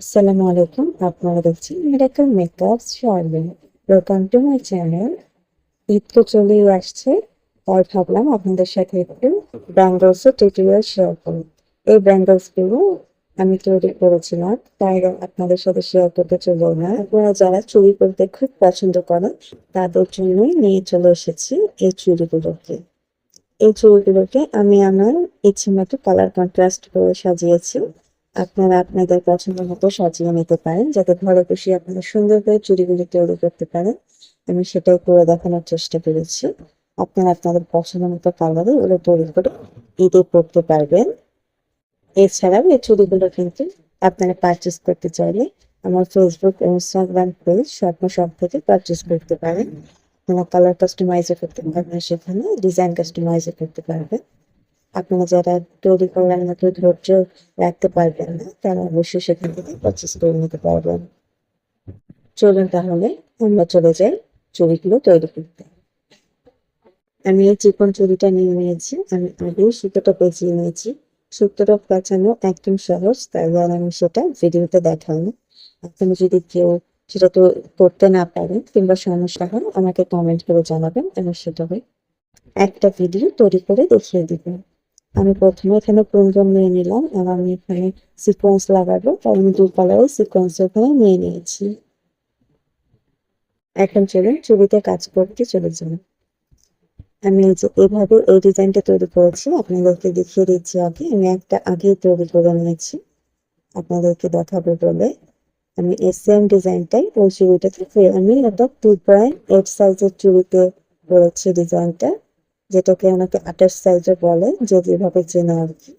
আসসালামু আলাইকুম, আপনারা দেখছেন miracle makeup Sharmin. Welcome to my channel. Eid তো চলেই আসছে, তাই ভাবলাম আপনাদের সাথে একটু ব্যাঙ্গলস টিউটোরিয়াল শেয়ার করি। এই ব্যাঙ্গলস গুলো আমি তৈরি করেছিলাম, তাই আপনাদের সাথে শেয়ার করতে চলবো না। আপনারা যারা চুড়ি পরতে খুব পছন্দ করেন তাদের জন্যই নিয়ে চলে এসেছি এই চুড়িগুলোকে। এই চুড়িগুলোকে আমি আমার ইচ্ছে মতো কালার কন্ট্রাস্ট করে সাজিয়েছি। আপনারা আপনাদের পছন্দ মতো সাজিয়ে নিতে পারেন, যাতে ঘরে বসে আপনারা সুন্দর করে চুড়িগুলো তৈরি করতে পারেন। আমি সেটাই করে দেখানোর চেষ্টা করেছি। আপনারা আপনাদের পছন্দ মতো কালারে ওগুলো তৈরি করে ঈদে পরতে পারবেন। এছাড়াও এই চুড়িগুলো কিন্তু আপনারা পারচেস করতে চাইলে আমার ফেসবুক ও ইনস্টাগ্রাম পেজ স্বপ্ন শপ থেকে পারচেস করতে পারেন। আপনারা কালার কাস্টমাইজও করতে পারবেন, সেখানে ডিজাইন কাস্টমাইজও করতে পারবেন। আপনারা যারা তৈরি করার মতো ধৈর্য রাখতে পারবেন না, তারা অবশ্যই সেখান থেকে পারচেস করে নিতে পারবেন। চলুন তাহলে আমরা চলে যাই চুড়িগুলো তৈরি করতে। আমি এই চিকন চুড়িটা নিয়ে নিয়েছি। আমি আগেই সুতোটা পেঁচিয়ে নিয়েছি। সুতোটা পেঁচানো একদম সহজ, তাই আমি সেটা ভিডিওতে দেখাইনি। আপনি যদি কেউ সেটা তো করতে না পারেন কিংবা সমস্যা হয়, আমাকে কমেন্ট করে জানাবেন, আমি সেটা একটা ভিডিও তৈরি করে দেখিয়ে দিব। আমি প্রথমে এখানে কুন্দন নিয়ে নিলাম, আর আমি এখানে সিকোয়েন্স লাগাবো, তাই আমি 2 কালারের সিকোয়েন্স এখানে নিয়ে নিয়েছি। এখন চলুন চুড়িতে কাজ করতে চলে যাই। আমি এই যে এভাবে এই ডিজাইনটা তৈরি করেছি, আপনাদেরকে দেখিয়ে দিচ্ছি। আমি একটা আগেই তৈরি করে নিয়েছি, আপনাদেরকে দেখাবো বলে। আমি এই সেম ডিজাইনটাই ওই চুড়িটাতে আমি এটা 2.8 সাইজের চুড়িতে করেছি ডিজাইনটা, যেটাকে আমাকে 28 সাইজে বলে, যে যেভাবে চেনা আর কি।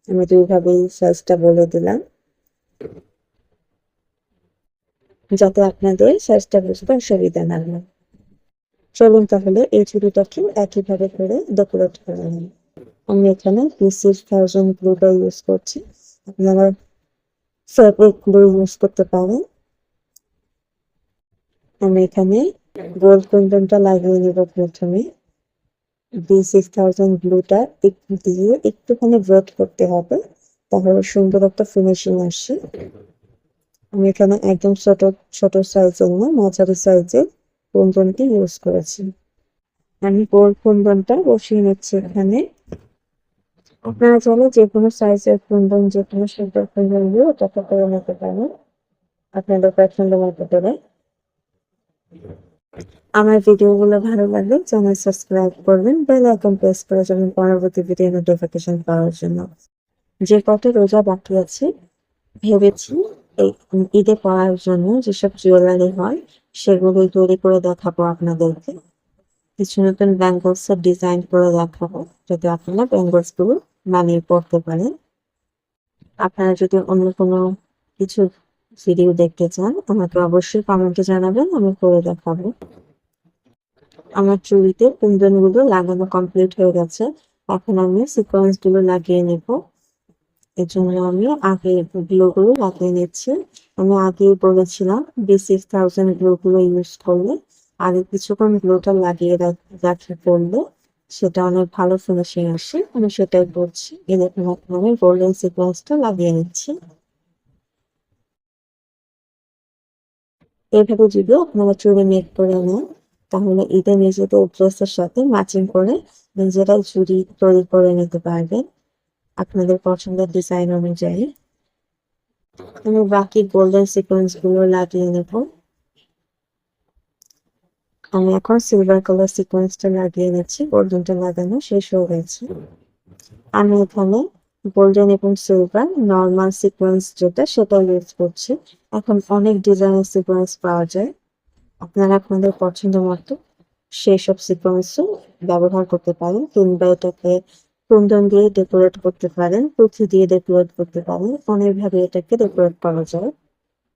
আমি দুইভাবেই সাইজটা বলে দিলাম, যাতে আপনাদের সাইজটা বুঝতে অসুবিধা না হয়। চলুন তাহলে এই চুড়িটাকেও একইভাবে করে ডেকোরেট করে নিই। আমি এখানে B6000 গ্লুটা ইউজ করছি, আপনারা ফেব্রিক গ্লু ইউজ করতে পারেন। আমি এখানে গোল্ড কুন্দনটা লাগিয়ে নেব প্রথমে। B6000 গ্লুটা দিয়ে একটুখানি ওয়েট করতে হবে, তাহলে সুন্দর একটা ফিনিশিং আসে। আমি এখানে একদম ছোট ছোট সাইজের না, মাঝারি সাইজের কুন্দনটি ইউজ করেছি। আমি গোল্ড কুন্দনটা বসিয়ে নিচ্ছি এখানে। আপনারা চাইলে যে কোনো সাইজের কুন্দন, যে কোনো সুন্দর কুন্দন দিয়ে ওটাকে করে নিতে পারেন আপনাদের পছন্দ মতো করে। আমার ভিডিওগুলো ভালো লাগলে চ্যানেল সাবস্ক্রাইব করবেন, বেল আইকন প্রেস করে যাবেন পরবর্তী ভিডিও নোটিফিকেশন পাওয়ার জন্য। যে কত রোজা বাকি আছে, ভেবেছি এই ঈদে পরার জন্য যেসব জুয়েলারি হয় সেগুলো তৈরি করে দেখাবো আপনাদেরকে। কিছু নতুন ব্যাঙ্গলস এর ডিজাইন করে দেখাবো, যাতে আপনারা ব্যাঙ্গলস গুলো বানিয়ে পড়তে পারেন। আপনারা যদি অন্য কোনো কিছু ভিডিও দেখতে চান, আমাকে অবশ্যই কমেন্টে জানাবেন, আমি করে দেখাবো। আমার চুড়িতে কুন্দন গুলো লাগানো কমপ্লিট হয়ে গেছে। এখন আমি সিকোয়েন্স গুলো লাগিয়ে নেব। এর জন্য আমি আগে গ্লো গুলো লাগিয়ে নিচ্ছি। আমি আগেই বলেছিলাম B6000 গ্লো গুলো ইউজ করলে, আগে কিছুক্ষণ গ্লোটা লাগিয়ে রাখি করলে সেটা অনেক ভালো ফিনিশিং আসে। আমি সেটাই বলছি। এরকম আমি গোল্ডেন সিকোয়েন্সটা লাগিয়ে নিচ্ছি। এভাবে যদি আপনারা চুড়ি মেক করে নেন, তাহলে ঈদে নিজেদের ড্রেসের সাথে ম্যাচিং করে নিজেরাই চুড়ি তৈরি করে নিতে পারবেন আপনাদের পছন্দের ডিজাইন অনুযায়ী। আমি বাকি গোল্ডেন সিকোয়েন্স গুলো লাগিয়ে নেব। আমি এখন সিলভার কালার সিকোয়েন্সটা লাগিয়ে নিচ্ছি, গোল্ডেনটা লাগানো শেষ হয়ে গেছে। আমি এখানে গোল্ডেন এবং সিলভার নর্মাল সিকোয়েন্স যেটা, সেটা ইউজ করছি। এখন অনেক ডিজাইনের সিকোয়েন্স পাওয়া যায়, আপনারা আপনাদের পছন্দ মতো সেই সব সিকোয়েন্সও ব্যবহার করতে পারেন, কিংবা এটাকে কুন্দন দিয়ে ডেকোরেট করতে পারেন, পুঁথি দিয়ে ডেকোরেট করতে পারেন। অনেকভাবে এটাকে ডেকোরেট করা যায়,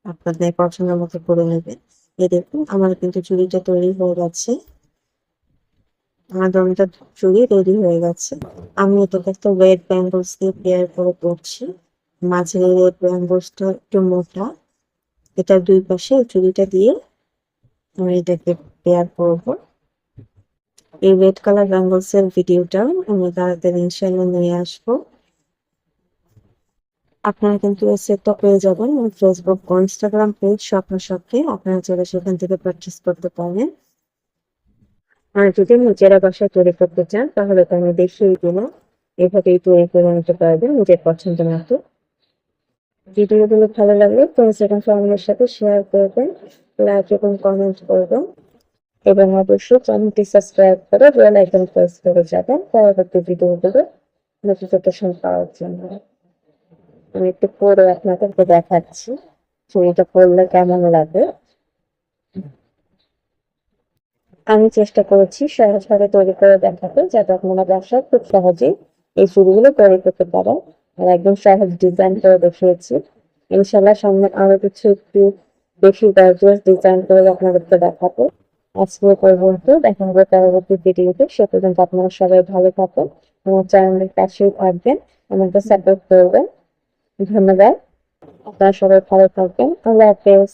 আপনাদের পছন্দ মতো করে নেবেন। এই দেখুন আমার কিন্তু চুড়িটা তৈরি হয়ে গেছে, আমার দমটা চুড়ি রেডি হয়ে গেছে। আমি এটাকে একটা ওয়েট ব্যাঙ্গলস দিয়ে পেয়ার করে পরছি। মাঝের ওয়েট ব্যাঙ্গলসটা একটু মোটা, এটার দুই পাশে চুড়িটা দিয়ে আমি এটাকে পেয়ার করবো। এই রেড কালার ব্যাঙ্গলস এর ভিডিওটা আমি তাড়াতাড়ি ইনশাল্লাহ নিয়ে আসবো। আপনারা কিন্তু এই সেটটা পেয়ে যাবেন ফেসবুক ও ইনস্টাগ্রাম পেজ স্বপ্ন শপে। আপনারা চাইলে সেখান থেকে পারচেস করতে পারেন। আর যদি নিজেরা বাসায় তৈরি করতে চান তাহলে তো আমি দেখিয়ে দিব, এভাবেই তৈরি করে নিতে পারবেন নিজের পছন্দ মতো। ভিডিওগুলো ভালো লাগলে ফ্রেন্ডস এবং ফ্যামিলির সাথে শেয়ার করবেন, লাইক এবং কমেন্ট করবেন এবং অবশ্যই চ্যানেলটি সাবস্ক্রাইব করে বেল আইকন প্রেস করে যাবেন পরবর্তী ভিডিওগুলো নোটিফিকেশন পাওয়ার জন্য। আমি একটু পরে আপনাদেরকে দেখাচ্ছি চুড়িটা পরলে কেমন লাগে। আমি চেষ্টা করেছি সহজভাবে তৈরি করে দেখাতে, যাতে আপনারা ব্যবসায় খুব সহজেই এই চুড়িগুলো তৈরি করতে পারেন। আর একদম সহজ ডিজাইন করে দেখিয়েছি। ইনশাল্লাহ সামনে আরো কিছু একটু বেশি গর্জিয়াস ডিজাইন করে আপনাদেরকে দেখাবো। আজকে এ পর্যন্ত, দেখা হবে পরবর্তী ভিডিওতে। সে পর্যন্ত আপনারা সবাই ভালো থাকুন, আমার চ্যানেলের পাশেই থাকবেন, আমাকে সাপোর্ট করবেন। ধন্যবাদ। আপনারা সবাই ভালো থাকবেন। আল্লাহ হাফেজ।